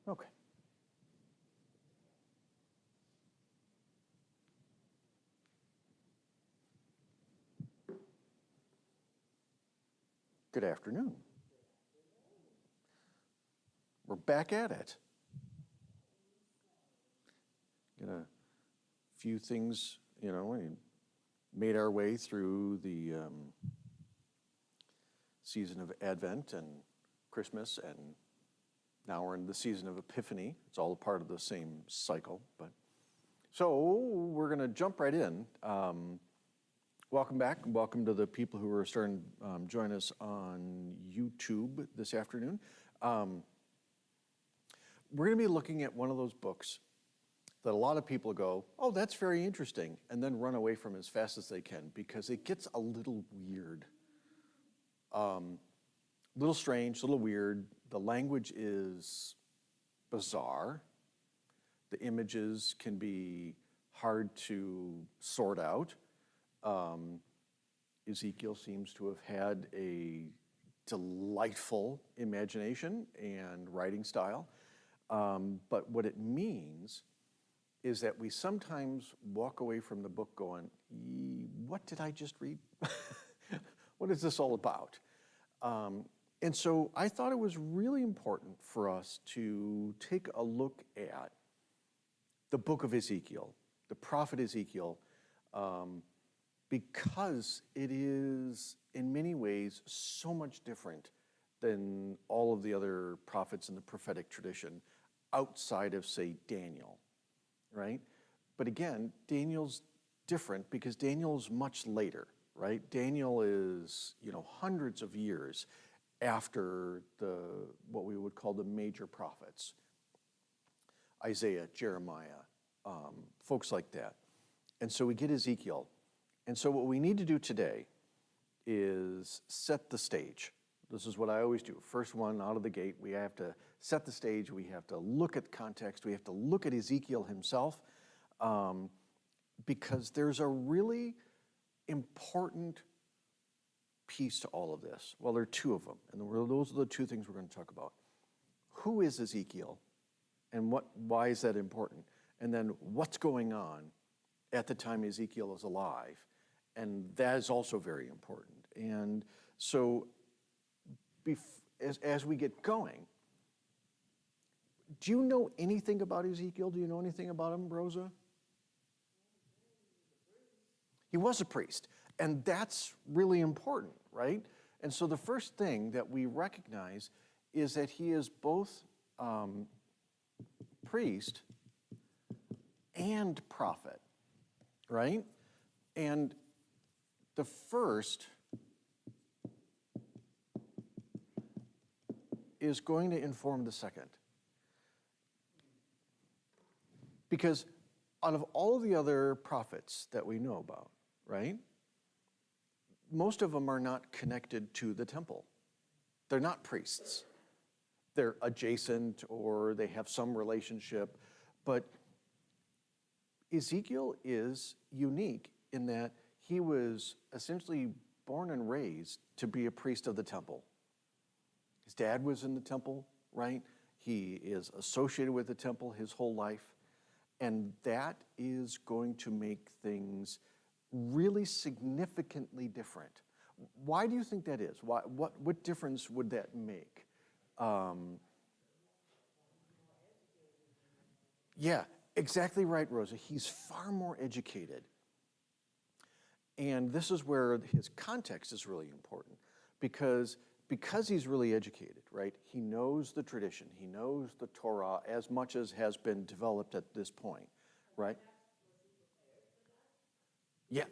Okay. Good afternoon. We're back at it. Got a few things, we made our way through the season of Advent and Christmas, and now we're in the season of Epiphany. It's all a part of the same cycle. So we're going to jump right in. Welcome back, and welcome to the people who are starting to join us on YouTube this afternoon. We're going to be looking at one of those books that a lot of people go, oh, that's very interesting, and then run away from as fast as they can because it gets a little weird. A little strange, a little weird. The language is bizarre. The images can be hard to sort out. Ezekiel seems to have had a delightful imagination and writing style. But what it means is that we sometimes walk away from the book going, what did I just read? What is this all about? And so I thought it was really important for us to take a look at the book of Ezekiel, the prophet Ezekiel, because it is in many ways so much different than all of the other prophets in the prophetic tradition outside of, say, Daniel, right? But again, Daniel's different because Daniel's much later, right? Daniel is, hundreds of years after what we would call the major prophets, Isaiah, Jeremiah, folks like that. And so we get Ezekiel. And so what we need to do today is set the stage. This is what I always do. First one out of the gate, we have to set the stage. We have to look at the context. We have to look at Ezekiel himself because there's a really important piece to all of this. Well, there are two of them, and those are the two things we're going to talk about. Who is Ezekiel, and why is that important? And then what's going on at the time Ezekiel is alive, and that is also very important. And so as we get going, do you know anything about Ezekiel? Do you know anything about him, Rosa? He was a priest, and that's really important, right? And so the first thing that we recognize is that he is both priest and prophet, right? And the first is going to inform the second. Because out of all the other prophets that we know about, right, most of them are not connected to the temple. They're not priests. They're adjacent or they have some relationship. But Ezekiel is unique in that he was essentially born and raised to be a priest of the temple. His dad was in the temple, right? He is associated with the temple his whole life. And that is going to make things really significantly different. Why do you think that is? What difference would that make? Yeah, exactly right, Rosa. He's far more educated. And this is where his context is really important because he's really educated, right? He knows the tradition. He knows the Torah as much as has been developed at this point, right? Yeah.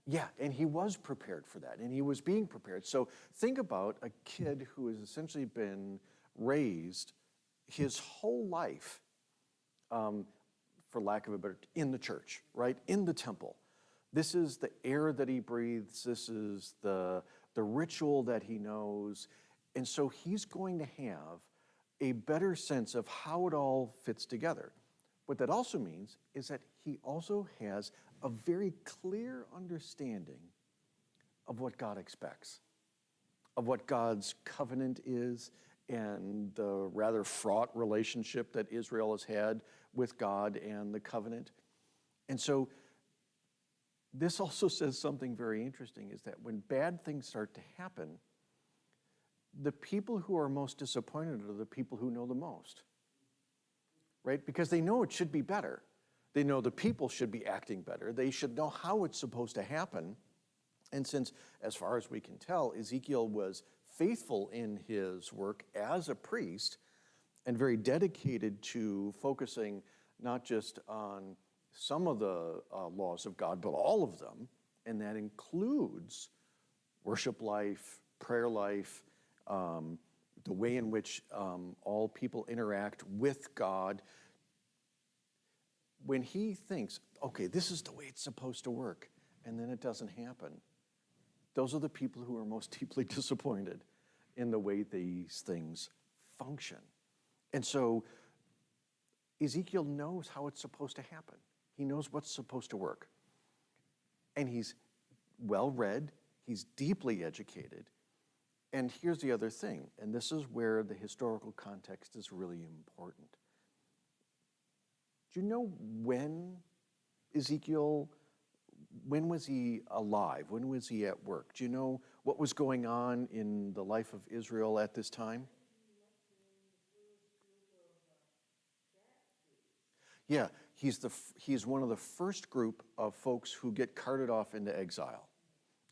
Yeah, and he was prepared for that, and he was being prepared. So think about a kid who has essentially been raised his whole life, for lack of a better, in the church, right? In the temple. This is the air that he breathes. This is the ritual that he knows. And so he's going to have a better sense of how it all fits together. What that also means is that he also has a very clear understanding of what God expects, of what God's covenant is, and the rather fraught relationship that Israel has had with God and the covenant. And so this also says something very interesting, is that when bad things start to happen, the people who are most disappointed are the people who know the most, right? Because they know it should be better. They know the people should be acting better. They should know how it's supposed to happen. And since, as far as we can tell, Ezekiel was faithful in his work as a priest and very dedicated to focusing not just on some of the laws of God, but all of them, and that includes worship life, prayer life, the way in which all people interact with God. When he thinks, okay, this is the way it's supposed to work, and then it doesn't happen, those are the people who are most deeply disappointed in the way these things function. And so Ezekiel knows how it's supposed to happen. He knows what's supposed to work. And he's well-read, he's deeply educated. And here's the other thing, and this is where the historical context is really important. Do you know when was he alive? When was he at work? Do you know what was going on in the life of Israel at this time? Yeah, he's one of the first group of folks who get carted off into exile.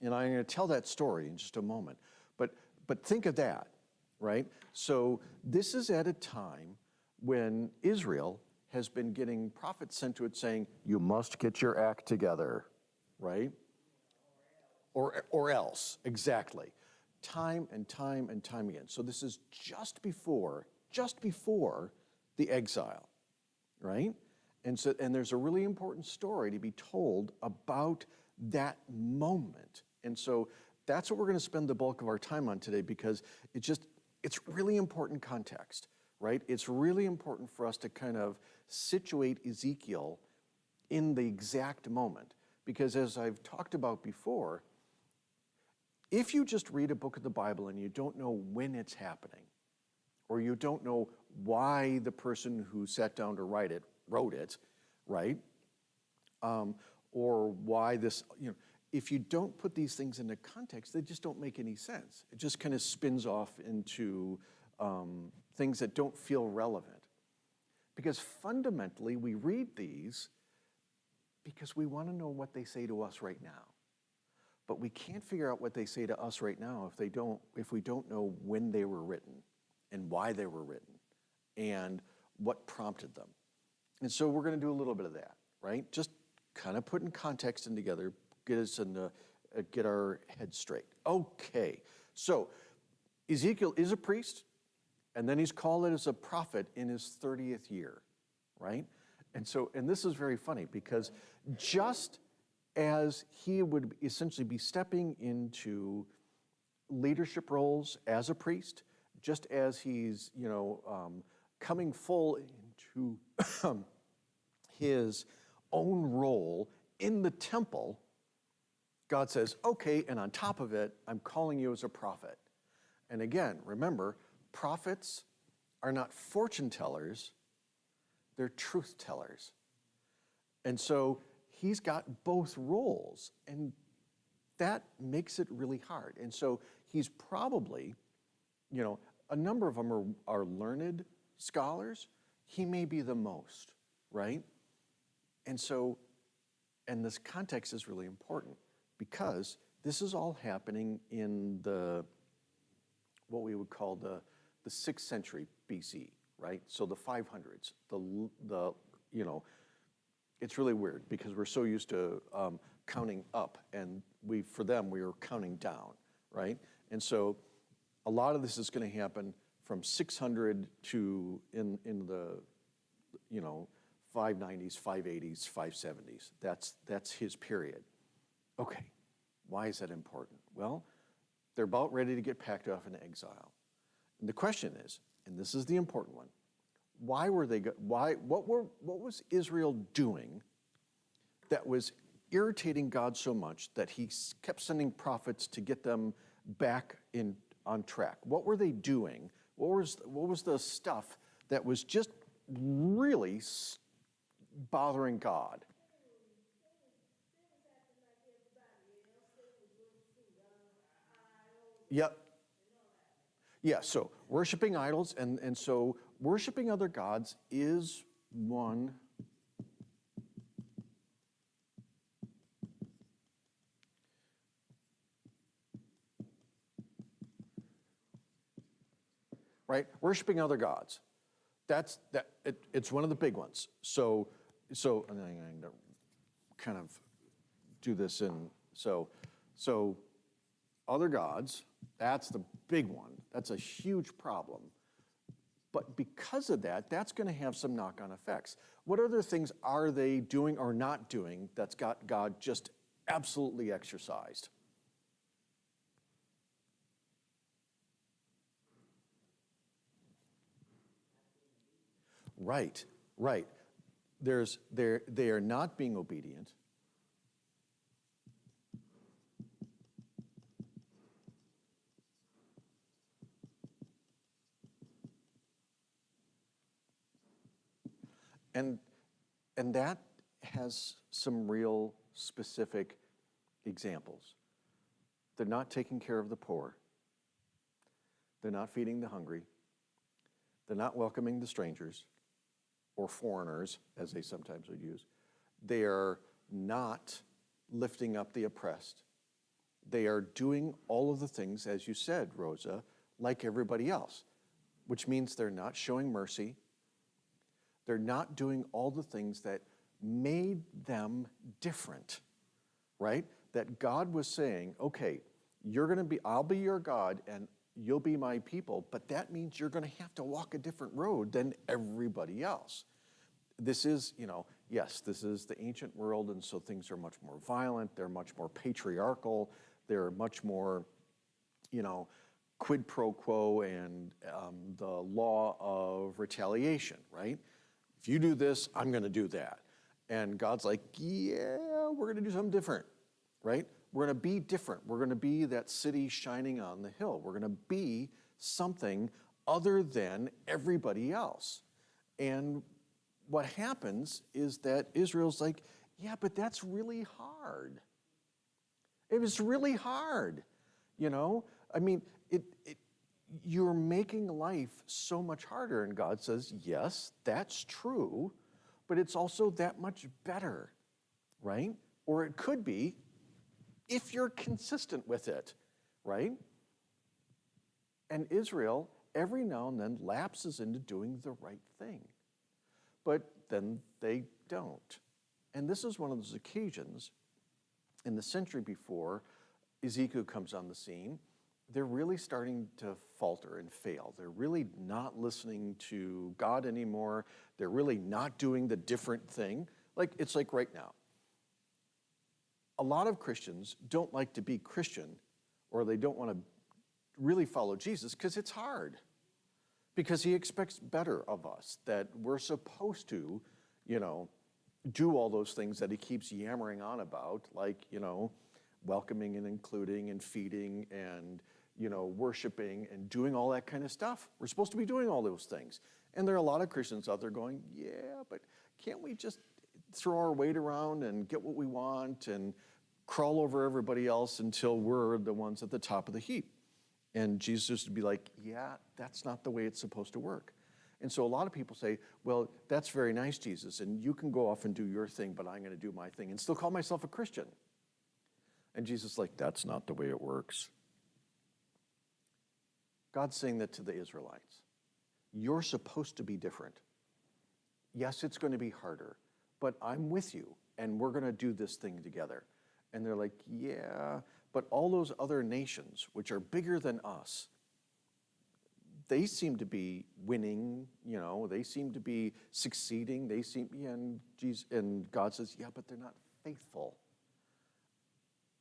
And I'm going to tell that story in just a moment. But think of that, right? So this is at a time when Israel has been getting prophets sent to it saying, you must get your act together, right? Or else, exactly. Time and time and time again. So this is just before the exile, right? And there's a really important story to be told about that moment. And so that's what we're going to spend the bulk of our time on today, because it's really important context, right? It's really important for us to kind of situate Ezekiel in the exact moment. Because as I've talked about before, if you just read a book of the Bible and you don't know when it's happening, or you don't know why the person who sat down to wrote it, right? Or why this, if you don't put these things into context, they just don't make any sense. It just kind of spins off into things that don't feel relevant. Because fundamentally, we read these because we want to know what they say to us right now. But we can't figure out what they say to us right now if we don't know when they were written and why they were written and what prompted them. And so we're going to do a little bit of that, right? Just kind of putting context in together, get our heads straight. Okay, so Ezekiel is a priest, and then he's called as a prophet in his 30th year, right? And this is very funny, because just as he would essentially be stepping into leadership roles as a priest, just as he's, coming full into his own role in the temple, God says, okay, and on top of it, I'm calling you as a prophet. And again, remember, prophets are not fortune tellers, they're truth tellers. And so he's got both roles, and that makes it really hard. And so he's probably, a number of them are learned scholars. He may be the most, right? And so, and this context is really important, because this is all happening in what we would call the 6th century BC, right? So the 500s, it's really weird, because we're so used to counting up, and for them, we were counting down, right? And so a lot of this is going to happen from 600 to in the 590s, 580s, 570s. That's his period. Okay, why is that important? Well, they're about ready to get packed off into exile. And the question is, and this is the important one, what was Israel doing that was irritating God so much that he kept sending prophets to get them back on track? What were they doing? What was the stuff that was just really bothering God? Yep. Yeah, so worshiping idols, and so worshiping other gods is one. Right? Worshiping other gods. It's one of the big ones. So and I'm going to kind of do this so other gods, that's the big one. That's a huge problem. But because of that, that's going to have some knock-on effects. What other things are they doing or not doing that's got God just absolutely exercised? Right, right. They are not being obedient. And that has some real specific examples. They're not taking care of the poor. They're not feeding the hungry. They're not welcoming the strangers or foreigners, as they sometimes would use. They are not lifting up the oppressed. They are doing all of the things, as you said, Rosa, like everybody else, which means they're not showing mercy. They're not doing all the things that made them different, right? That God was saying, okay, I'll be your God and you'll be my people, but that means you're going to have to walk a different road than everybody else. This is, yes, this is the ancient world, and so things are much more violent, they're much more patriarchal, they're much more, quid pro quo and the law of retaliation, right? If you do this, I'm going to do that. And God's like, yeah, we're going to do something different, right? We're going to be different. We're going to be that city shining on the hill. We're going to be something other than everybody else. And what happens is that Israel's like, yeah, but that's really hard. It was really hard, I mean, you're making life so much harder. And God says, yes, that's true, but it's also that much better, right? Or it could be if you're consistent with it, right? And Israel, every now and then, lapses into doing the right thing. But then they don't. And this is one of those occasions in the century before Ezekiel comes on the scene. They're really starting to falter and fail. They're really not listening to God anymore. They're really not doing the different thing. It's like right now. A lot of Christians don't like to be Christian, or they don't want to really follow Jesus because it's hard. Because he expects better of us, that we're supposed to, do all those things that he keeps yammering on about, like, welcoming and including and feeding and, worshiping and doing all that kind of stuff. We're supposed to be doing all those things. And there are a lot of Christians out there going, yeah, but can't we just throw our weight around and get what we want and crawl over everybody else until we're the ones at the top of the heap? And Jesus would be like, yeah, that's not the way it's supposed to work. And so a lot of people say, well, that's very nice, Jesus, and you can go off and do your thing, but I'm going to do my thing and still call myself a Christian. And Jesus is like, that's not the way it works. God's saying that to the Israelites. You're supposed to be different. Yes, it's going to be harder, but I'm with you, and we're going to do this thing together. And they're like, yeah, but all those other nations, which are bigger than us, they seem to be winning, they seem to be succeeding, and God says, yeah, but they're not faithful.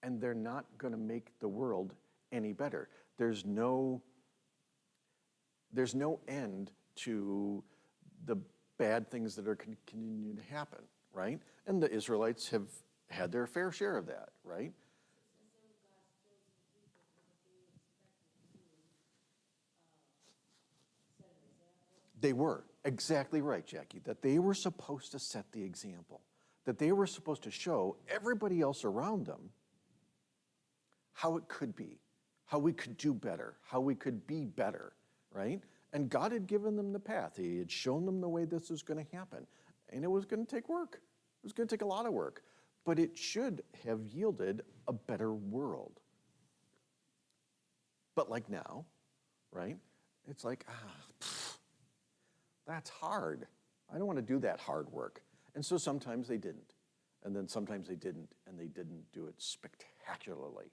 And they're not going to make the world any better. There's no end to the bad things that are continuing to happen, right? And the Israelites have had their fair share of that, right? They were. Exactly right, Jackie. That they were supposed to set the example. That they were supposed to show everybody else around them how it could be, how we could do better, how we could be better, right? And God had given them the path. He had shown them the way this was going to happen. And it was going to take work. It was going to take a lot of work. But it should have yielded a better world. But like now, right? It's like, that's hard. I don't want to do that hard work. And so sometimes they didn't. And then sometimes they didn't, and they didn't do it spectacularly.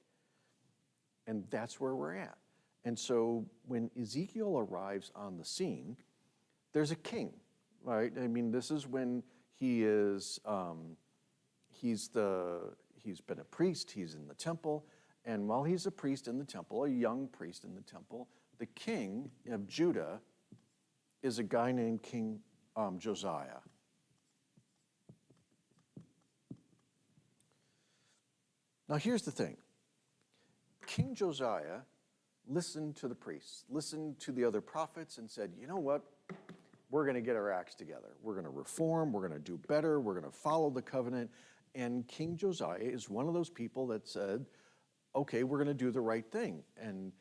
And that's where we're at. And so when Ezekiel arrives on the scene, there's a king, right? I mean, this is when he is, he's been a priest, he's in the temple, and while he's a priest in the temple, a young priest in the temple, the king of Judah is a guy named King Josiah. Now here's the thing. King Josiah listened to the priests, listened to the other prophets, and said, you know what? We're going to get our acts together. We're going to reform. We're going to do better. We're going to follow the covenant. And King Josiah is one of those people that said, okay, we're going to do the right thing. And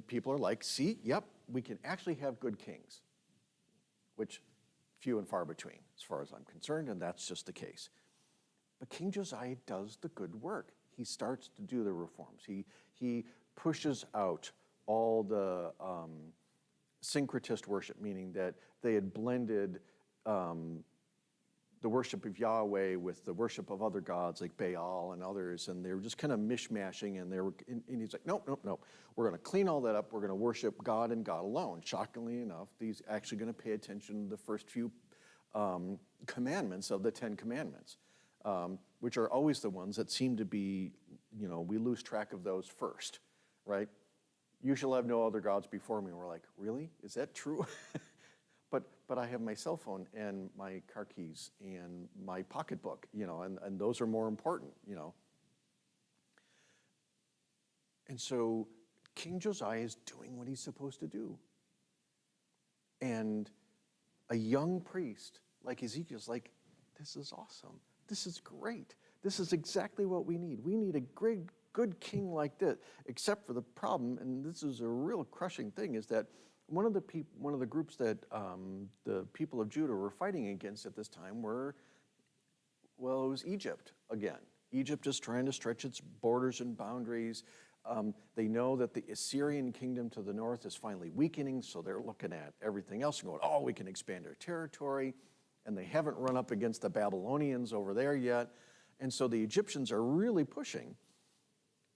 people are like, see, yep, we can actually have good kings, which few and far between as far as I'm concerned, and that's just the case. But King Josiah does the good work. He starts to do the reforms. He pushes out all the syncretist worship, meaning that they had blended the worship of Yahweh with the worship of other gods like Baal and others, and they were just kind of mishmashing, and he's like, nope, we're going to clean all that up. We're going to worship God and God alone. Shockingly enough, he's actually going to pay attention to the first few commandments of the 10 Commandments. Which are always the ones that seem to be, we lose track of those first, right? You shall have no other gods before me. And we're like, really? Is that true? but I have my cell phone and my car keys and my pocketbook, and those are more important, And so King Josiah is doing what he's supposed to do. And a young priest like Ezekiel's like, this is awesome. This is great. This is exactly what we need. We need a great, good king like this, except for the problem, and this is a real crushing thing, is that one of the groups that the people of Judah were fighting against at this time it was Egypt again. Egypt is trying to stretch its borders and boundaries. They know that the Assyrian kingdom to the north is finally weakening, so they're looking at everything else and going, we can expand our territory. And they haven't run up against the Babylonians over there yet. And so the Egyptians are really pushing.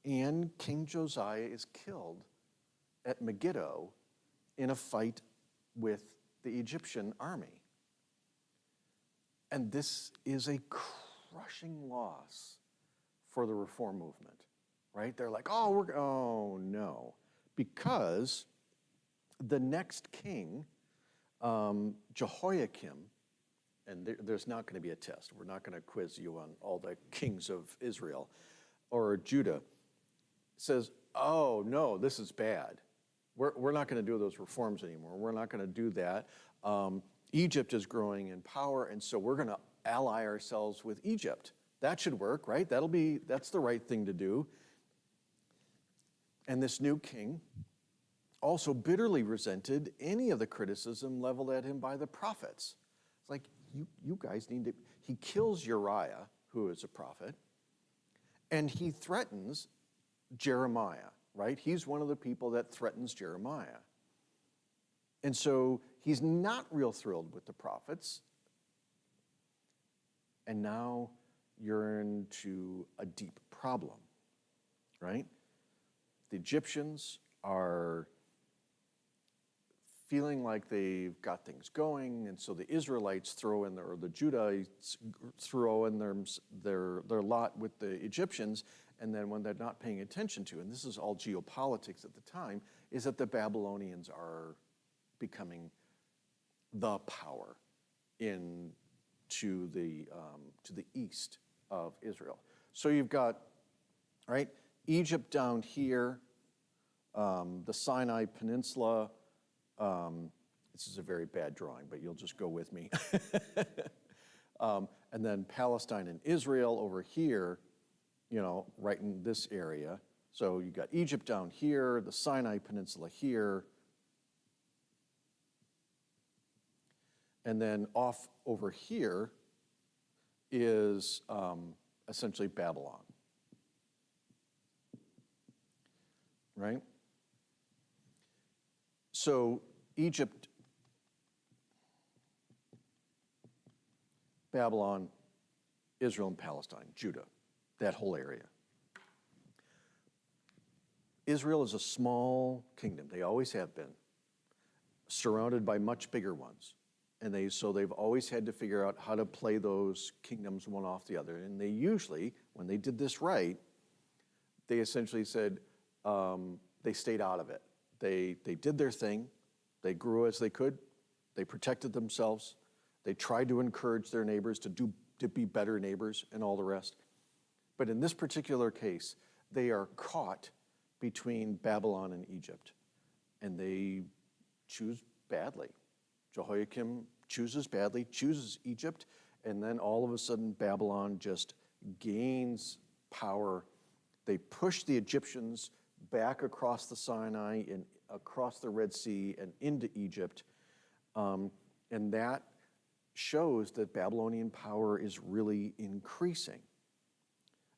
And King Josiah is killed at Megiddo in a fight with the Egyptian army. And this is a crushing loss for the reform movement, right? They're like, oh no. Because the next king, Jehoiakim, and there's not going to be a test. We're not going to quiz you on all the kings of Israel or Judah. Says, oh, no, this is bad. We're not going to do those reforms anymore. We're not going to do that. Egypt is growing in power, and so we're going to ally ourselves with Egypt. That should work, right? That's the right thing to do. And this new king also bitterly resented any of the criticism leveled at him by the prophets. It's like, you guys need to, he kills Uriah, who is a prophet, and he threatens Jeremiah, right? He's one of the people that threatens Jeremiah. And so he's not real thrilled with the prophets. And now you're into a deep problem, right? The Egyptians are feeling like they've got things going, and so the Israelites throw in the Judahites throw in their lot with the Egyptians, and then when they're not paying attention to, and this is all geopolitics at the time, is that the Babylonians are becoming the power to the east of Israel. So you've got, right, Egypt down here, the Sinai Peninsula, This is a very bad drawing, but you'll just go with me. And then Palestine and Israel over here, right in this area. So you got Egypt down here, the Sinai Peninsula here, and then off over here is essentially Babylon, right? So Egypt, Babylon, Israel and Palestine, Judah, that whole area. Israel is a small kingdom. They always have been, surrounded by much bigger ones. And they've always had to figure out how to play those kingdoms one off the other. And they usually, when they did this right, they essentially said they stayed out of it. They did their thing. They grew as they could. They protected themselves. They tried to encourage their neighbors to be better neighbors and all the rest. But in this particular case, they are caught between Babylon and Egypt, and they choose badly. Jehoiakim chooses badly, chooses Egypt, and then all of a sudden Babylon just gains power. They push the Egyptians back across the Sinai and across the Red Sea and into Egypt, and that shows that Babylonian power is really increasing.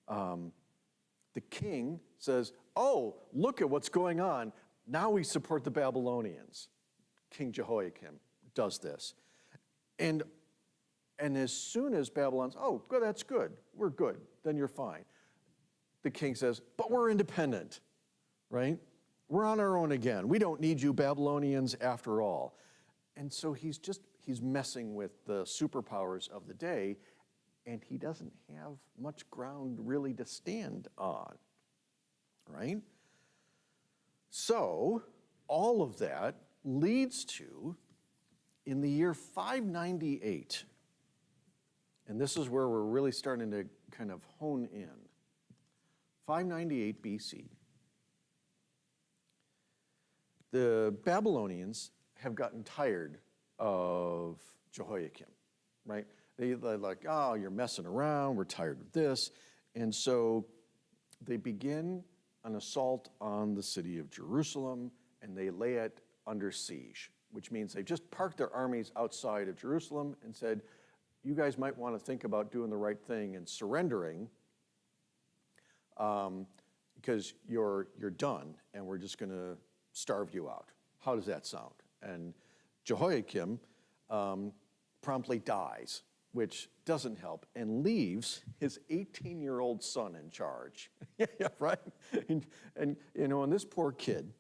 The king says, oh, look at what's going on. Now we support the Babylonians. King Jehoiakim does this. And as soon as Babylon's, oh, good, that's good. We're good. Then you're fine. The king says, but we're independent, right? We're on our own again. We don't need you Babylonians after all. And so he's messing with the superpowers of the day, and he doesn't have much ground really to stand on, right? So all of that leads to, in the year 598, and this is where we're really starting to kind of hone in, 598 BC, the Babylonians have gotten tired of Jehoiakim, right? They're like, oh, you're messing around, we're tired of this. And so they begin an assault on the city of Jerusalem, and they lay it under siege, which means they've just parked their armies outside of Jerusalem and said, you guys might want to think about doing the right thing and surrendering because you're done, and we're just going to starve you out. How does that sound? And Jehoiakim promptly dies, which doesn't help, and leaves his 18-year-old son in charge. Yeah, right? And this poor kid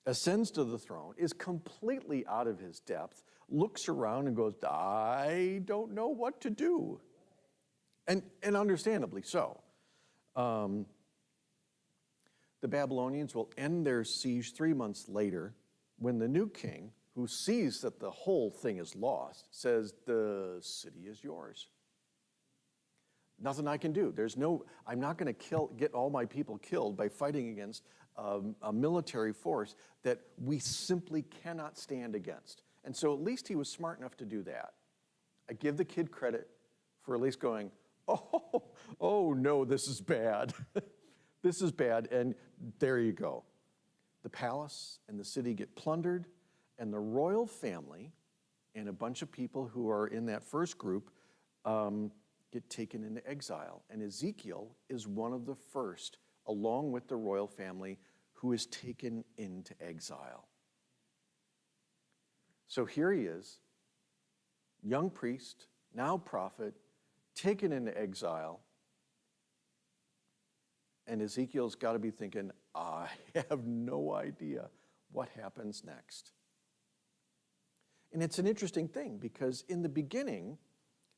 ascends to the throne, is completely out of his depth, looks around and goes, I don't know what to do. And understandably so. The Babylonians will end their siege 3 months later when the new king, who sees that the whole thing is lost, says, the city is yours. Nothing I can do. I'm not going to get all my people killed by fighting against a military force that we simply cannot stand against. And so at least he was smart enough to do that. I give the kid credit for at least going, oh no, this is bad. This is bad, and there you go. The palace and the city get plundered, and the royal family and a bunch of people who are in that first group get taken into exile. And Ezekiel is one of the first, along with the royal family, who is taken into exile. So here he is, young priest, now prophet, taken into exile. And Ezekiel's got to be thinking, I have no idea what happens next. And it's an interesting thing because in the beginning,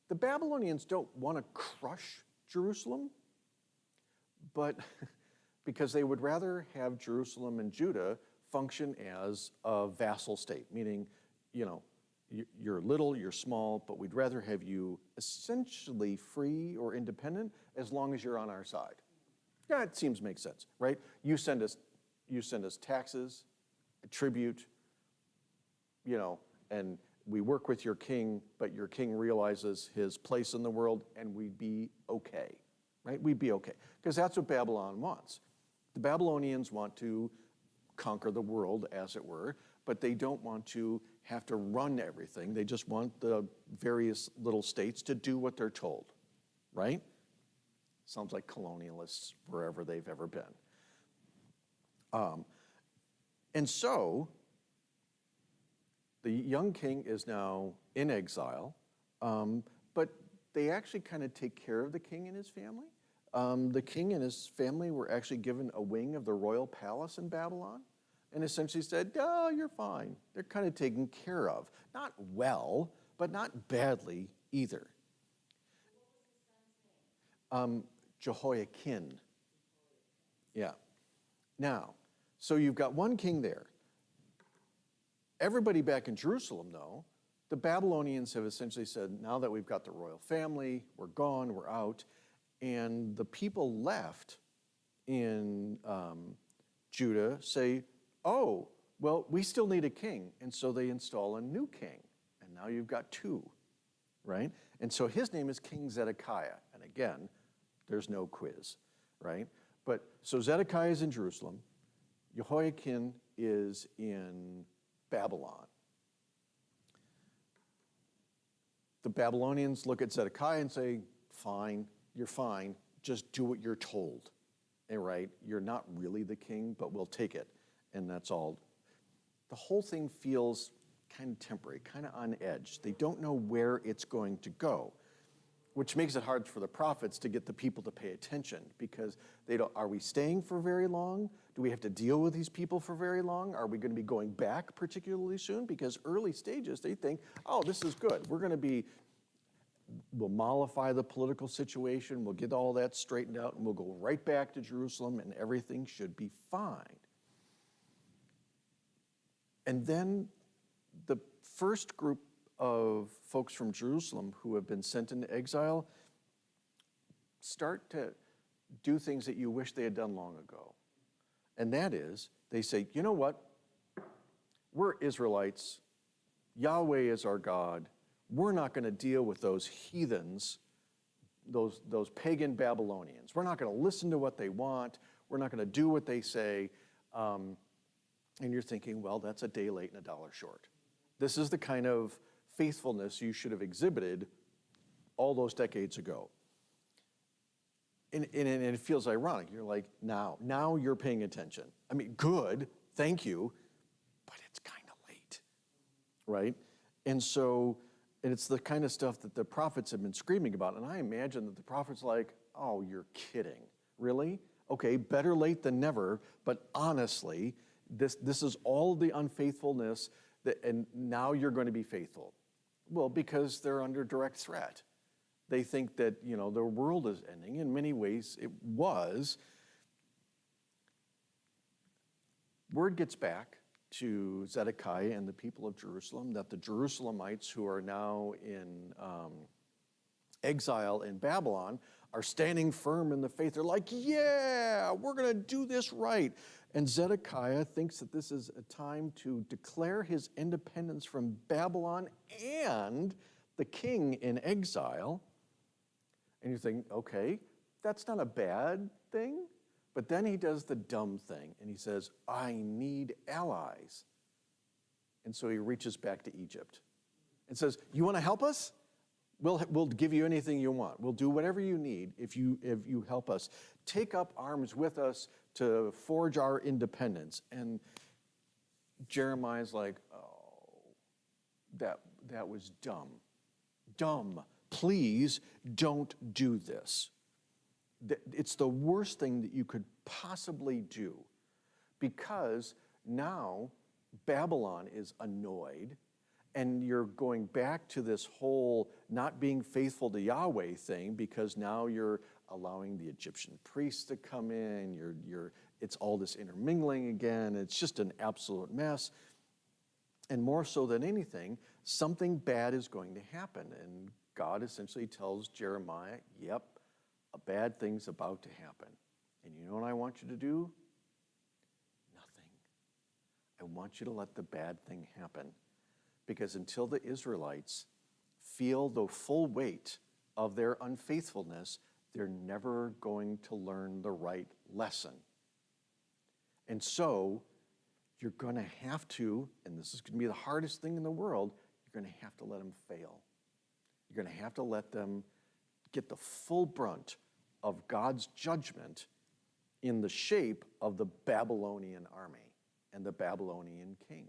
the Babylonians don't want to crush Jerusalem, but because they would rather have Jerusalem and Judah function as a vassal state, meaning, you're little, you're small, but we'd rather have you essentially free or independent as long as you're on our side. Yeah, it seems to make sense, right? You send us taxes, tribute, and we work with your king, but your king realizes his place in the world, and we'd be okay, right? We'd be okay, because that's what Babylon wants. The Babylonians want to conquer the world, as it were, but they don't want to have to run everything. They just want the various little states to do what they're told, right? Sounds like colonialists wherever they've ever been. And so the young king is now in exile, but they actually kind of take care of the king and his family. The king and his family were actually given a wing of the royal palace in Babylon and essentially said, oh, you're fine. They're kind of taken care of. Not well, but not badly either. Jehoiakim. Yeah. Now, so you've got one king there. Everybody back in Jerusalem, though, the Babylonians have essentially said, now that we've got the royal family, we're gone, we're out. And the people left in Judah say, oh, well, we still need a king. And so they install a new king. And now you've got two, right? And so his name is King Zedekiah. And again, there's no quiz, right? But so Zedekiah is in Jerusalem. Jehoiakim is in Babylon. The Babylonians look at Zedekiah and say, fine, you're fine, just do what you're told, right? You're not really the king, but we'll take it, and that's all. The whole thing feels kind of temporary, kind of on edge. They don't know where it's going to go, which makes it hard for the prophets to get the people to pay attention, because they don't, are we staying for very long? Do we have to deal with these people for very long? Are we going to be going back particularly soon? Because early stages, they think, oh, this is good. We'll mollify the political situation, we'll get all that straightened out, and we'll go right back to Jerusalem, and everything should be fine. And then the first group of folks from Jerusalem who have been sent into exile start to do things that you wish they had done long ago. And that is, they say, you know what? We're Israelites. Yahweh is our God. We're not going to deal with those heathens, those pagan Babylonians. We're not going to listen to what they want. We're not going to do what they say. And you're thinking, well, that's a day late and a dollar short. This is the kind of faithfulness you should have exhibited all those decades ago. And it feels ironic. You're like, now you're paying attention. I mean, good, thank you, but it's kind of late, right? And so, and it's the kind of stuff that the prophets have been screaming about. And I imagine that the prophets are like, oh, you're kidding. Really? Okay, better late than never, but honestly, this is all the unfaithfulness, and now you're going to be faithful. Well, because they're under direct threat. They think that, the world is ending. In many ways, it was. Word gets back to Zedekiah and the people of Jerusalem that the Jerusalemites who are now in exile in Babylon are standing firm in the faith. They're like, yeah, we're going to do this right. And Zedekiah thinks that this is a time to declare his independence from Babylon and the king in exile. And you think, okay, that's not a bad thing. But then he does the dumb thing, and he says, I need allies. And so he reaches back to Egypt and says, you want to help us? We'll give you anything you want. We'll do whatever you need if you help us. Take up arms with us to forge our independence. And Jeremiah's like, oh, that was dumb. Dumb. Please don't do this. It's the worst thing that you could possibly do, because now Babylon is annoyed, and you're going back to this whole not being faithful to Yahweh thing, because now you're allowing the Egyptian priests to come in. It's all this intermingling again. It's just an absolute mess. And more so than anything, something bad is going to happen. And God essentially tells Jeremiah, yep, a bad thing's about to happen. And you know what I want you to do? Nothing. I want you to let the bad thing happen. because until the Israelites feel the full weight of their unfaithfulness, they're never going to learn the right lesson. And so you're going to have to, and this is going to be the hardest thing in the world, you're going to have to let them fail. You're going to have to let them get the full brunt of God's judgment in the shape of the Babylonian army and the Babylonian king.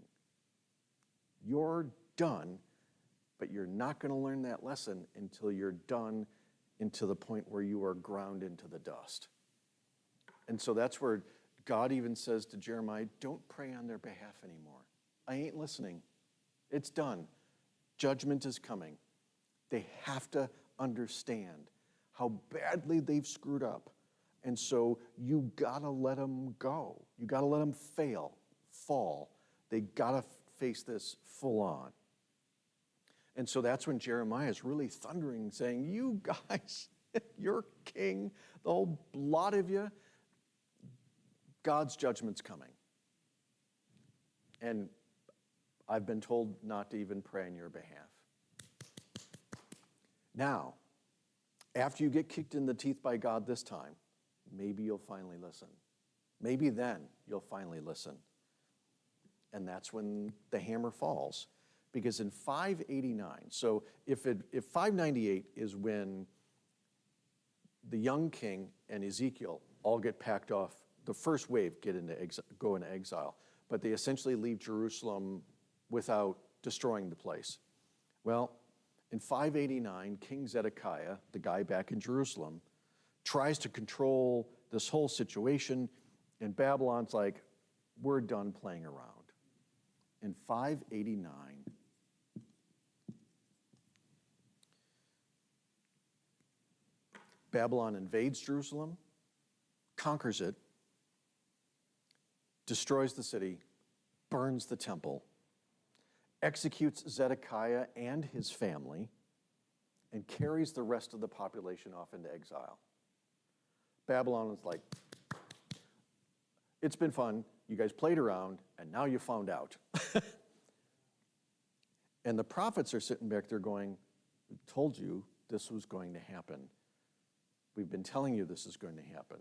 You're done, but you're not going to learn that lesson until you're done into the point where you are ground into the dust. And so that's where God even says to Jeremiah, don't pray on their behalf anymore. I ain't listening. It's done. Judgment is coming. They have to understand how badly they've screwed up. And so you gotta let them go. You gotta let them fall. They gotta face this full on. And so that's when Jeremiah is really thundering, saying, you guys, you're king, the whole lot of you, God's judgment's coming. And I've been told not to even pray on your behalf. Now, after you get kicked in the teeth by God this time, maybe you'll finally listen. Maybe then you'll finally listen. And that's when the hammer falls. Because in 589, so if 598 is when the young king and Ezekiel all get packed off, the first wave go into exile, but they essentially leave Jerusalem without destroying the place. Well, in 589, King Zedekiah, the guy back in Jerusalem, tries to control this whole situation, and Babylon's like, we're done playing around. In 589, Babylon invades Jerusalem, conquers it, destroys the city, burns the temple, executes Zedekiah and his family, and carries the rest of the population off into exile. Babylon is like, it's been fun, you guys played around, and now you found out. And the prophets are sitting back there going, we told you this was going to happen. We've been telling you this is going to happen,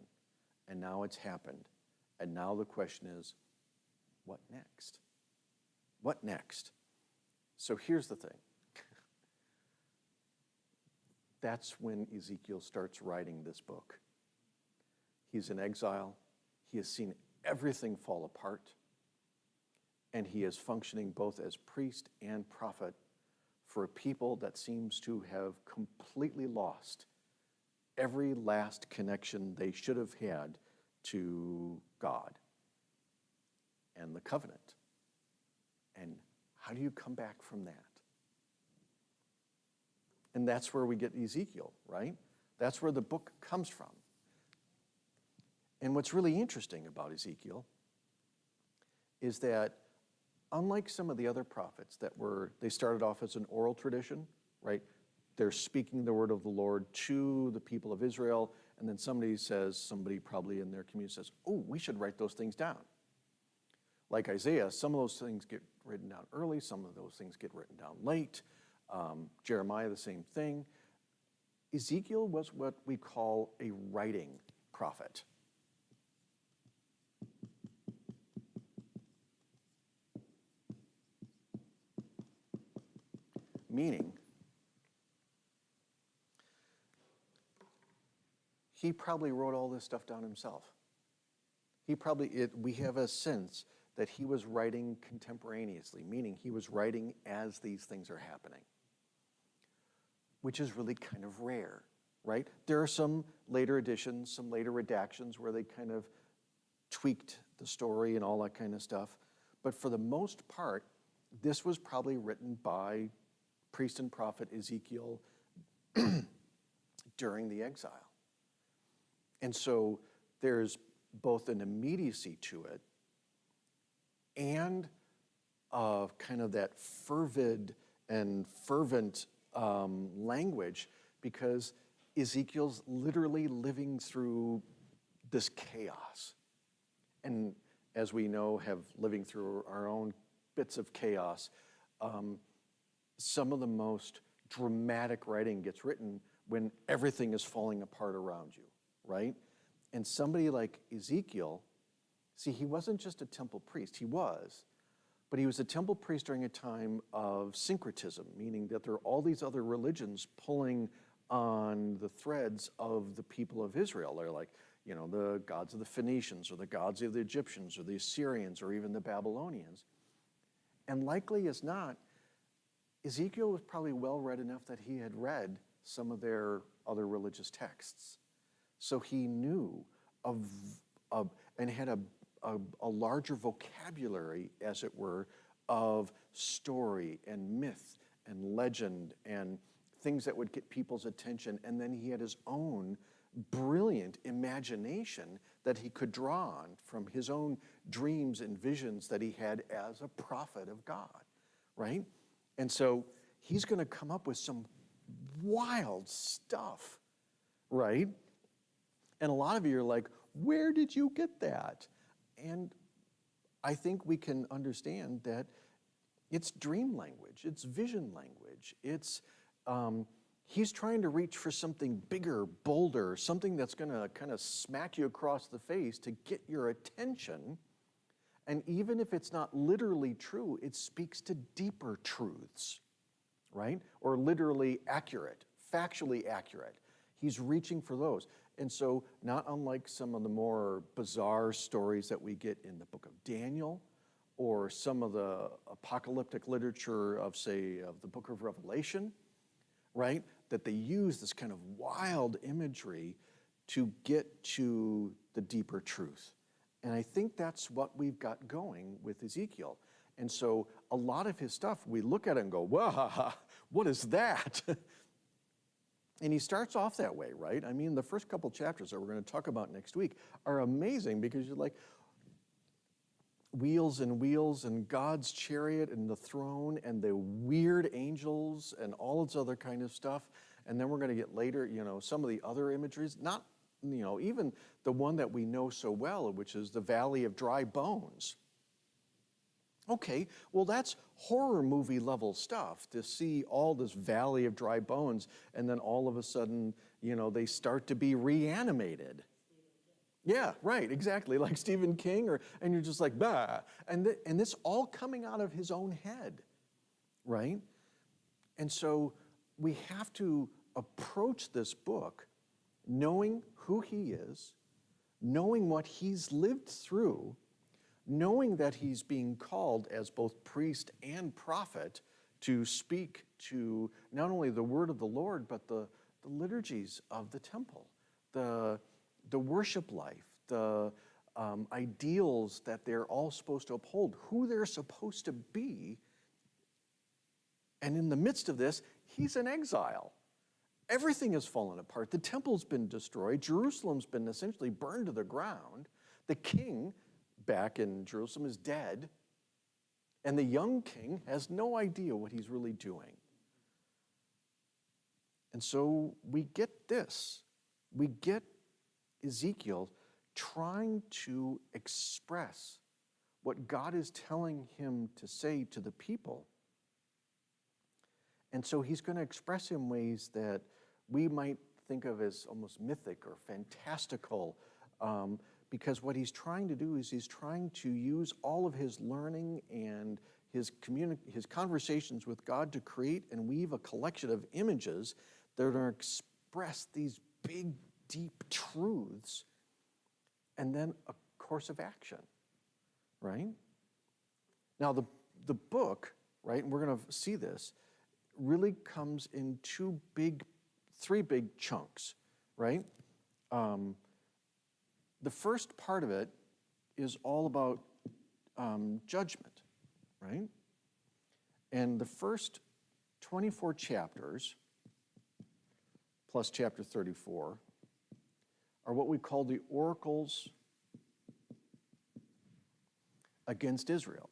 and now it's happened. And now the question is, what next? What next? So here's the thing. That's when Ezekiel starts writing this book. He's in exile. He has seen everything fall apart. And he is functioning both as priest and prophet for a people that seems to have completely lost every last connection they should have had to God and the covenant. And how do you come back from that? And that's where we get Ezekiel, right? That's where the book comes from. And what's really interesting about Ezekiel is that unlike some of the other prophets they started off as an oral tradition, right? They're speaking the word of the Lord to the people of Israel, and then somebody probably in their community says, oh, we should write those things down. Like Isaiah, some of those things get written down early, some of those things get written down late. Jeremiah, the same thing. Ezekiel was what we call a writing prophet. Meaning, he probably wrote all this stuff down himself. We have a sense that he was writing contemporaneously, meaning he was writing as these things are happening, which is really kind of rare, right? There are some later editions, some later redactions where they kind of tweaked the story and all that kind of stuff. But for the most part, this was probably written by priest and prophet Ezekiel during the exile. And so there's both an immediacy to it and kind of that fervid and fervent language, because Ezekiel's literally living through this chaos. And as we know, living through our own bits of chaos, some of the most dramatic writing gets written when everything is falling apart around you, right? And somebody like Ezekiel, see, he wasn't just a temple priest, but he was a temple priest during a time of syncretism, meaning that there are all these other religions pulling on the threads of the people of Israel. They're like, the gods of the Phoenicians, or the gods of the Egyptians, or the Assyrians, or even the Babylonians. And likely as not, Ezekiel was probably well read enough that he had read some of their other religious texts. So he knew and had a larger vocabulary, as it were, of story and myth and legend and things that would get people's attention. And then he had his own brilliant imagination that he could draw on from his own dreams and visions that he had as a prophet of God, right? And so he's going to come up with some wild stuff, right? And a lot of you are like, where did you get that? And I think we can understand that it's dream language, it's vision language, it's he's trying to reach for something bigger, bolder, something that's going to kind of smack you across the face to get your attention. And even if it's not literally true, it speaks to deeper truths, right? Or literally accurate, factually accurate. He's reaching for those. And so, not unlike some of the more bizarre stories that we get in the book of Daniel, or some of the apocalyptic literature of, say, of the book of Revelation, right? That they use this kind of wild imagery to get to the deeper truth. And I think that's what we've got going with Ezekiel. And so a lot of his stuff, we look at it and go, wow, what is that? And he starts off that way, right? I mean, the first couple chapters that we're going to talk about next week are amazing, because you're like, wheels and God's chariot and the throne and the weird angels and all its other kind of stuff. And then we're going to get later, some of the other imageries, not, even the one that we know so well, which is the Valley of Dry Bones. Okay, well, that's horror movie level stuff, to see all this Valley of Dry Bones, and then all of a sudden, they start to be reanimated. Yeah, right, exactly, like Stephen King, and you're just like, bah. And this all coming out of his own head, right? And so we have to approach this book knowing who he is, knowing what he's lived through, knowing that he's being called as both priest and prophet to speak to not only the word of the Lord, but the liturgies of the temple, the worship life, the ideals that they're all supposed to uphold, who they're supposed to be. And in the midst of this, he's in exile. Everything has fallen apart. The temple's been destroyed. Jerusalem's been essentially burned to the ground. The king back in Jerusalem is dead. And the young king has no idea what he's really doing. And so we get this. We get Ezekiel trying to express what God is telling him to say to the people. And so he's going to express in ways that we might think of as almost mythic or fantastical, because what he's trying to do is he's trying to use all of his learning and his conversations with God to create and weave a collection of images that are express these big, deep truths, and then a course of action, right? Now, the book, right, and we're going to see this, really comes in three big chunks, right? The first part of it is all about judgment, right? And the first 24 chapters, plus chapter 34, are what we call the oracles against Israel.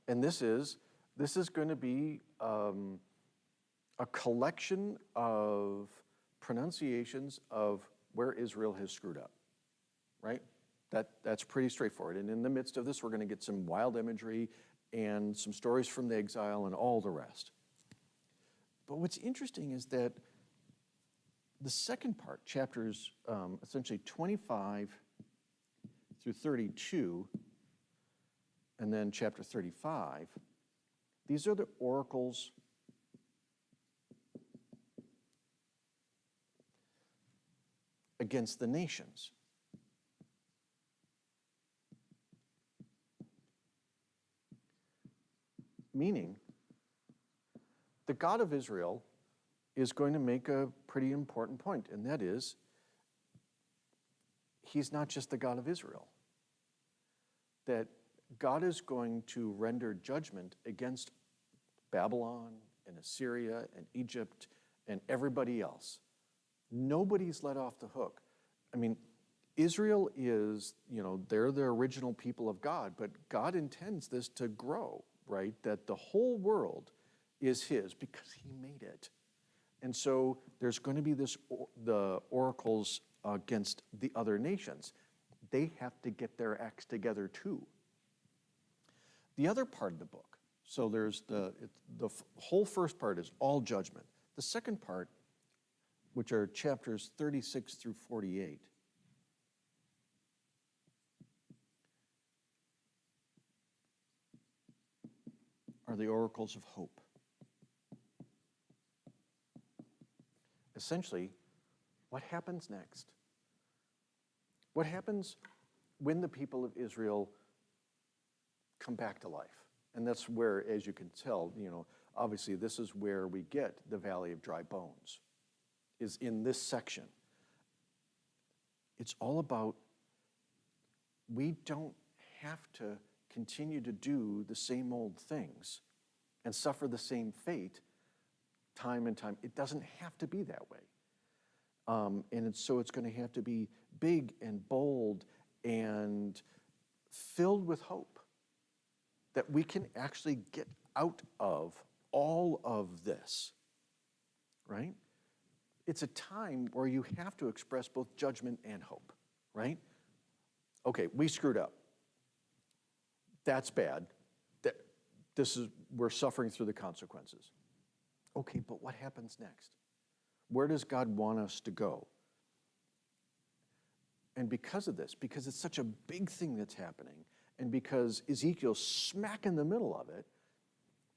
And this is going to be a collection of pronunciations of where Israel has screwed up, right? That's pretty straightforward. And in the midst of this, we're going to get some wild imagery and some stories from the exile and all the rest. But what's interesting is that the second part, chapters essentially 25 through 32, and then chapter 35, these are the oracles against the nations. Meaning, the God of Israel is going to make a pretty important point, and that is, he's not just the God of Israel. That God is going to render judgment against Babylon and Assyria and Egypt and everybody else. Nobody's let off the hook. I mean, Israel is, they're the original people of God, but God intends this to grow, right? That the whole world is his because he made it. And so there's going to be the oracles against the other nations. They have to get their acts together too. The other part of the book, so there's the whole first part is all judgment. The second part, which are chapters 36 through 48, are the oracles of hope. Essentially, what happens next? What happens when the people of Israel come back to life? And that's where, as you can tell, obviously this is where we get the Valley of Dry Bones, is in this section. It's all about, we don't have to continue to do the same old things and suffer the same fate time and time. It doesn't have to be that way. So it's going to have to be big and bold and filled with hope that we can actually get out of all of this, right? It's a time where you have to express both judgment and hope, right? Okay, we screwed up. That's bad. We're suffering through the consequences. Okay, but what happens next? Where does God want us to go? And because of this, because it's such a big thing that's happening, and because Ezekiel's smack in the middle of it,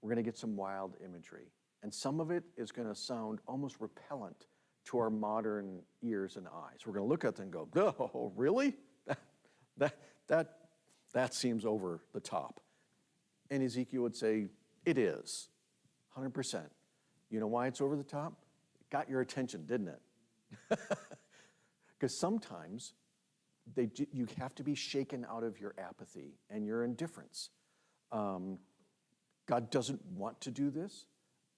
we're going to get some wild imagery. And some of it is going to sound almost repellent to our modern ears and eyes. We're going to look at it and go, oh, really? That seems over the top. And Ezekiel would say, it is, 100%. You know why it's over the top? It got your attention, didn't it? Because sometimes you have to be shaken out of your apathy and your indifference. God doesn't want to do this,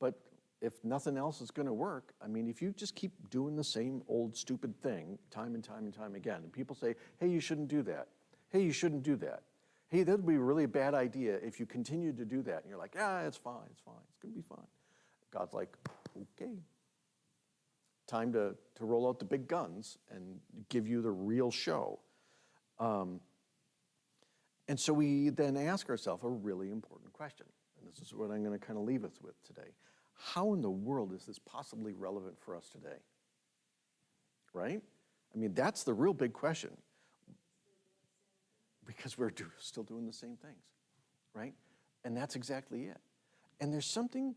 but if nothing else is going to work, I mean, if you just keep doing the same old stupid thing time and time and time again, and people say, hey, you shouldn't do that. Hey, you shouldn't do that. Hey, that would be a really bad idea if you continue to do that. And you're like, it's fine, it's fine, it's going to be fine. God's like, okay. Time to roll out the big guns and give you the real show. And so we then ask ourselves a really important question. And this is what I'm going to kind of leave us with today. How in the world is this possibly relevant for us today? Right? I mean, that's the real big question. Because we're still doing the same things, right? And that's exactly it. And there's something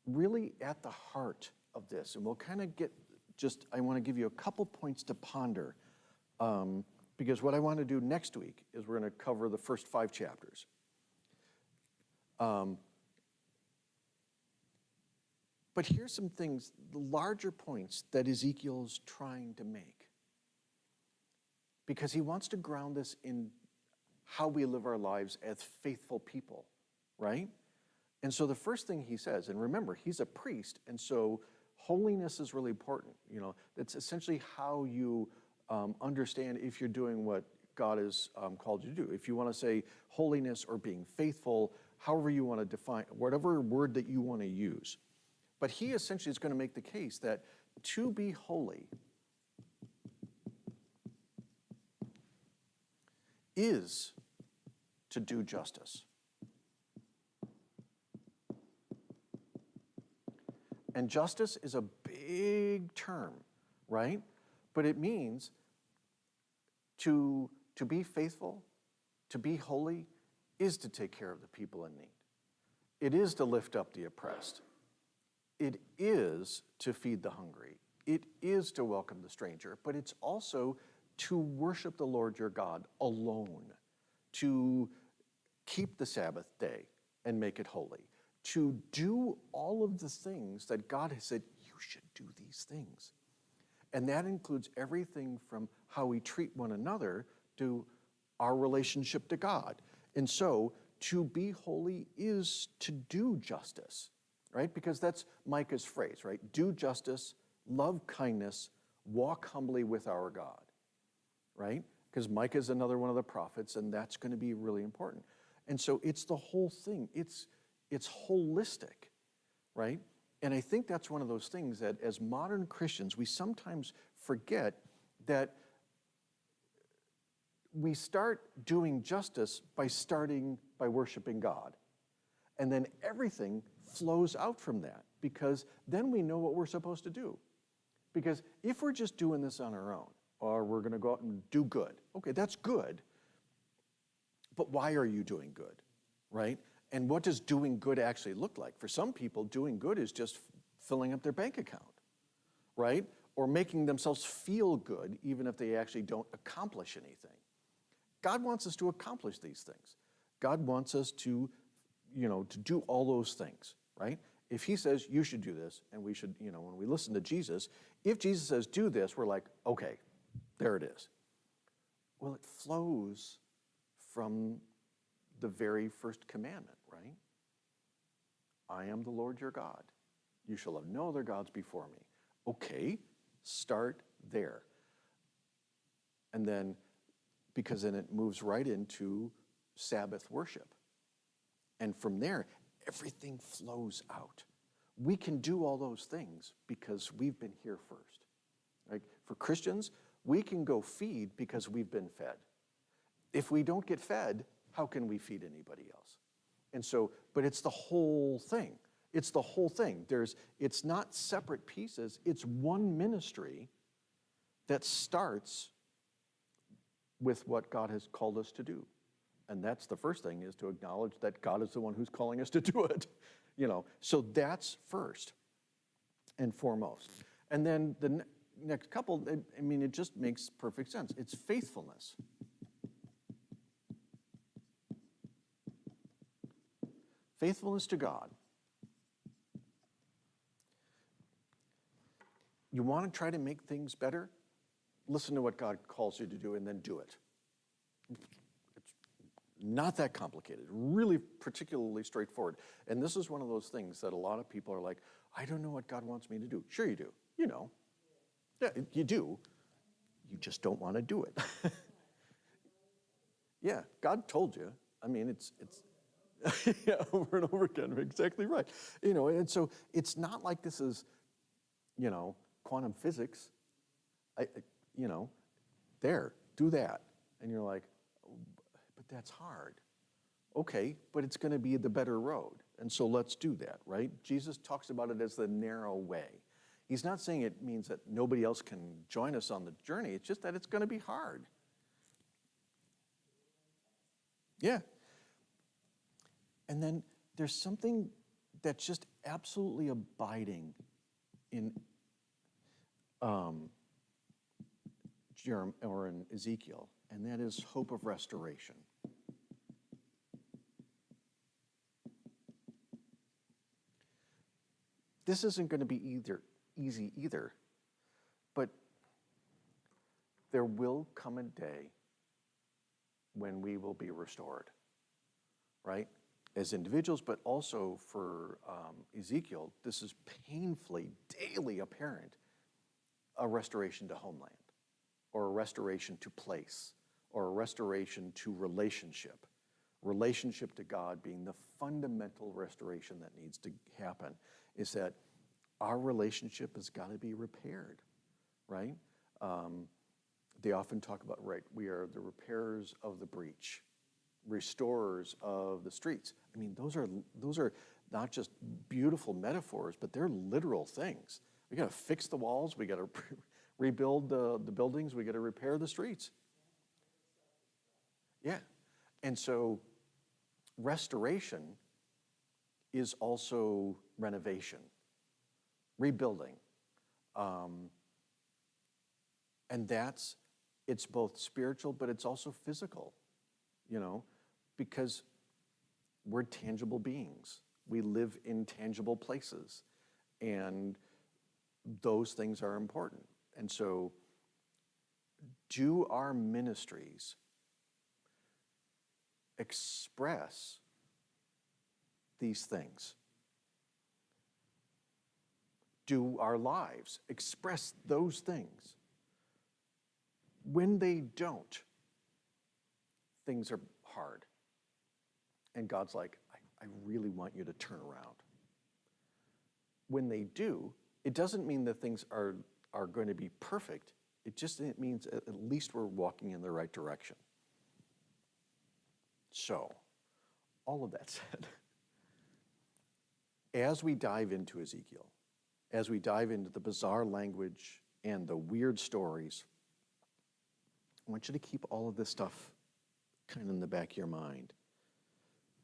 really at the heart of this. And we'll kind of I want to give you a couple points to ponder. Because what I want to do next week is we're going to cover the first 5 chapters. But here's some things, the larger points that Ezekiel's trying to make. Because he wants to ground this in how we live our lives as faithful people, right? And so the first thing he says, and remember, he's a priest, and so holiness is really important. That's essentially how you understand if you're doing what God has called you to do. If you want to say holiness or being faithful, however you want to define, whatever word that you want to use. But he essentially is going to make the case that to be holy is to do justice. And justice is a big term, right? But it means to be faithful, to be holy, is to take care of the people in need. It is to lift up the oppressed. It is to feed the hungry. It is to welcome the stranger, but it's also to worship the Lord your God alone, to keep the Sabbath day and make it holy, to do all of the things that God has said, you should do these things. And that includes everything from how we treat one another to our relationship to God. And so to be holy is to do justice, right? Because that's Micah's phrase, right? Do justice, love kindness, walk humbly with our God, right? Because Micah is another one of the prophets, and that's going to be really important. And so it's the whole thing. It's holistic, right? And I think that's one of those things that as modern Christians, we sometimes forget that we start doing justice by worshiping God. And then everything flows out from that, because then we know what we're supposed to do. Because if we're just doing this on our own, or we're going to go out and do good, okay, that's good. But why are you doing good, right? And what does doing good actually look like? For some people, doing good is just filling up their bank account, right? Or making themselves feel good, even if they actually don't accomplish anything. God wants us to accomplish these things. God wants us to do all those things, right? If he says, you should do this, and we should, when we listen to Jesus, if Jesus says, do this, we're like, okay, there it is. Well, it flows from the very first commandment, right? I am the Lord your God. You shall have no other gods before me. Okay, start there. And then, because then it moves right into Sabbath worship. And from there, everything flows out. We can do all those things because we've been here first. Right? For Christians, we can go feed because we've been fed. If we don't get fed, how can we feed anybody else? And so, but it's the whole thing. It's the whole thing. It's not separate pieces. It's one ministry that starts with what God has called us to do. And that's the first thing, is to acknowledge that God is the one who's calling us to do it. So that's first and foremost. And then the next couple, it just makes perfect sense. It's faithfulness. Faithfulness to God. You want to try to make things better? Listen to what God calls you to do and then do it. It's not that complicated, really particularly straightforward. And this is one of those things that a lot of people are like, I don't know what God wants me to do. Sure you do. Yeah, you do. You just don't want to do it. Yeah, God told you. It's yeah, over and over again. Exactly right. And so it's not like this is, quantum physics. There, do that. And you're like, but that's hard. Okay, but it's going to be the better road. And so let's do that, right? Jesus talks about it as the narrow way. He's not saying it means that nobody else can join us on the journey. It's just that it's going to be hard. Yeah. And then there's something that's just absolutely abiding in in Ezekiel, and that is hope of restoration. This isn't going to be easy either, but there will come a day when we will be restored, right? As individuals, but also for Ezekiel, this is painfully, daily apparent, a restoration to homeland, or a restoration to place, or a restoration to relationship to God being the fundamental restoration that needs to happen, is that our relationship has got to be repaired, right? They often talk about, right, we are the repairers of the breach, restorers of the streets. I mean, those are not just beautiful metaphors, but they're literal things. We got to fix the walls. We got to rebuild the buildings. We got to repair the streets. Yeah. And so restoration is also renovation, rebuilding. And it's both spiritual, but it's also physical, because we're tangible beings. We live in tangible places, and those things are important. And so do our ministries express these things? Do our lives express those things? When they don't, things are hard. And God's like, I really want you to turn around. When they do, it doesn't mean that things are going to be perfect. It means at least we're walking in the right direction. So, all of that said, as we dive into Ezekiel, as we dive into the bizarre language and the weird stories, I want you to keep all of this stuff kind of in the back of your mind,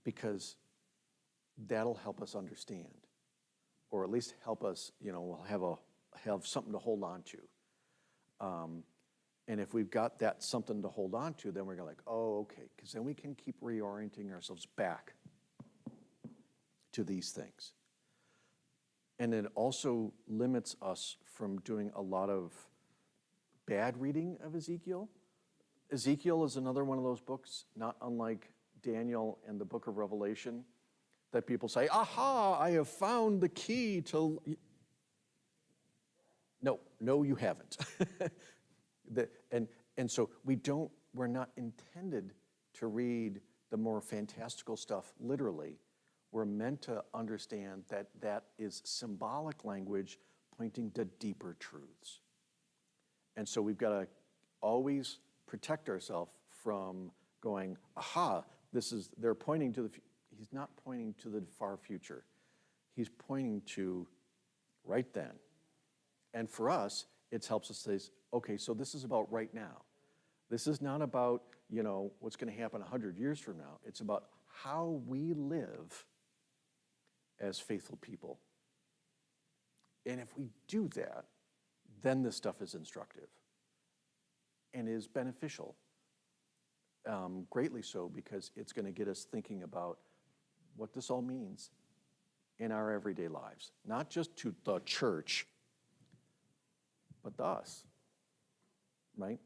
because that'll help us understand, or at least help us, we'll have something to hold on to. And if we've got that something to hold on to, then we're going to oh, okay, because then we can keep reorienting ourselves back to these things. And it also limits us from doing a lot of bad reading of Ezekiel. Ezekiel is another one of those books, not unlike Daniel and the Book of Revelation, that people say, aha, I have found the key to... No, you haven't. And so we're not intended to read the more fantastical stuff literally. We're meant to understand that is symbolic language pointing to deeper truths. And so we've got to always protect ourselves from going, aha, they're pointing to he's not pointing to the far future. He's pointing to right then. And for us, it helps us say, okay, so this is about right now. This is not about, what's going to happen 100 years from now. It's about how we live as faithful people. And if we do that, then this stuff is instructive and is beneficial, greatly so, because it's going to get us thinking about what this all means in our everyday lives, not just to the church, but to us, right?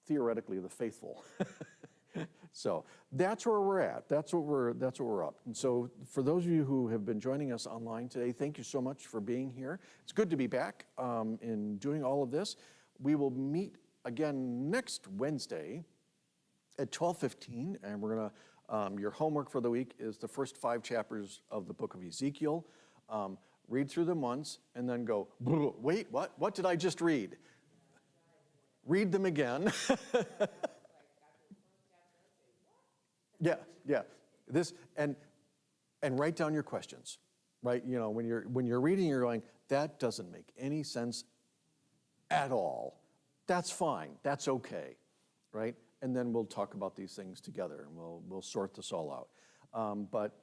Theoretically, the faithful. So that's where we're at. That's what we're up. And so for those of you who have been joining us online today, thank you so much for being here. It's good to be back in doing all of this. We will meet again next Wednesday at 12:15, and we're gonna. Your homework for the week is the first 5 chapters of the Book of Ezekiel. Read through them once, and then go, wait, what? What did I just read? Read them again. Yeah. This and write down your questions, right? When you're reading, you're going, that doesn't make any sense at all. That's fine. That's okay, right? And then we'll talk about these things together, and we'll sort this all out. But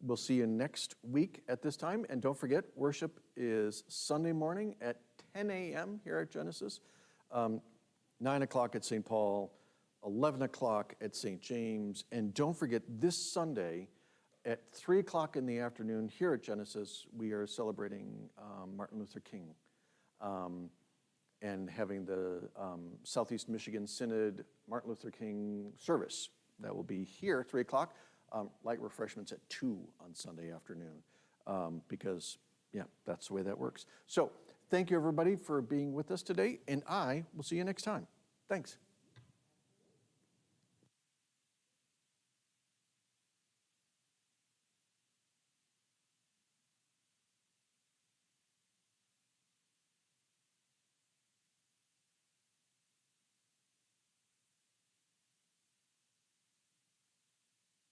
we'll see you next week at this time. And don't forget, worship is Sunday morning at 10 a.m. here at Genesis, 9 o'clock at St. Paul, 11 o'clock at St. James. And don't forget, this Sunday at 3 o'clock in the afternoon here at Genesis, we are celebrating Martin Luther King and having the Southeast Michigan Synod Martin Luther King service. That will be here, 3 o'clock. Light refreshments at 2 on Sunday afternoon because, that's the way that works. So thank you, everybody, for being with us today, and I will see you next time. Thanks.